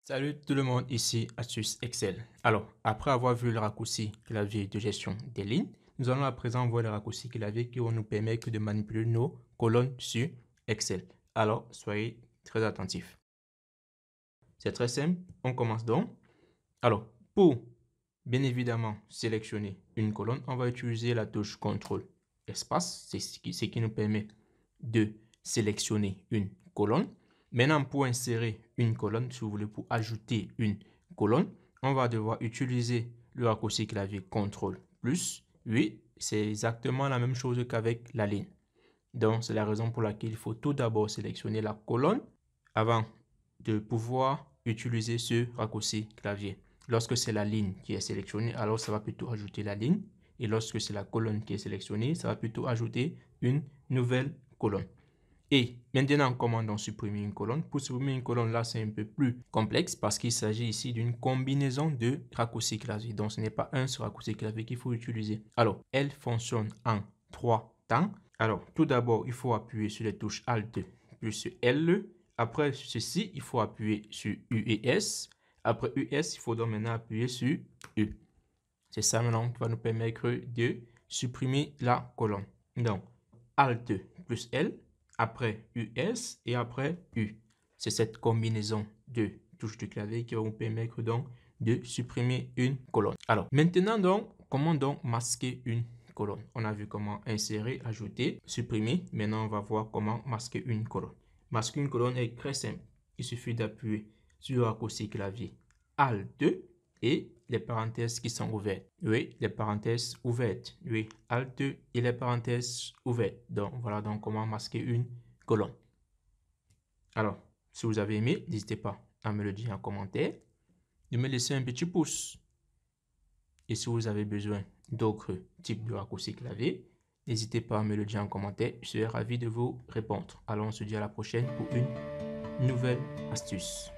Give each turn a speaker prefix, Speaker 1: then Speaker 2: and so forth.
Speaker 1: Salut tout le monde, ici Astuce Excel. Alors, après avoir vu le raccourci clavier de gestion des lignes, nous allons à présent voir le raccourci clavier qui vont nous permettre de manipuler nos colonnes sur Excel. Alors, soyez très attentifs. C'est très simple, on commence donc. Alors, pour bien évidemment sélectionner une colonne, on va utiliser la touche CTRL espace, c'est ce qui nous permet de sélectionner une colonne. Maintenant, pour insérer une colonne, si vous voulez, pour ajouter une colonne, on va devoir utiliser le raccourci clavier CTRL plus. Oui, c'est exactement la même chose qu'avec la ligne. Donc, c'est la raison pour laquelle il faut tout d'abord sélectionner la colonne avant de pouvoir utiliser ce raccourci clavier. Lorsque c'est la ligne qui est sélectionnée, alors ça va plutôt ajouter la ligne. Et lorsque c'est la colonne qui est sélectionnée, ça va plutôt ajouter une nouvelle colonne. Et maintenant, comment donc supprimer une colonne? Pour supprimer une colonne, là, c'est un peu plus complexe parce qu'il s'agit ici d'une combinaison de raccourcis clavier. Donc, ce n'est pas un seul raccourci clavier qu'il faut utiliser. Alors, elle fonctionne en 3 temps. Alors, tout d'abord, il faut appuyer sur les touches Alt plus L. Après ceci, il faut appuyer sur U et S. Après US, il faut donc maintenant appuyer sur U. C'est ça maintenant qui va nous permettre de supprimer la colonne. Donc, Alt plus L, après US et après U. C'est cette combinaison de touches de clavier qui va vous permettre donc de supprimer une colonne. Alors, maintenant donc, comment donc masquer une colonne? On a vu comment insérer, ajouter, supprimer. Maintenant, on va voir comment masquer une colonne. Masquer une colonne est très simple. Il suffit d'appuyer sur le raccourci clavier Alt et les parenthèses qui sont ouvertes. Oui, les parenthèses ouvertes. Oui, Alt et les parenthèses ouvertes. Donc, voilà donc comment masquer une colonne. Alors, si vous avez aimé, n'hésitez pas à me le dire en commentaire, de me laisser un petit pouce. Et si vous avez besoin d'autres types de raccourcis clavier, n'hésitez pas à me le dire en commentaire. Je serai ravi de vous répondre. Alors, on se dit à la prochaine pour une nouvelle astuce.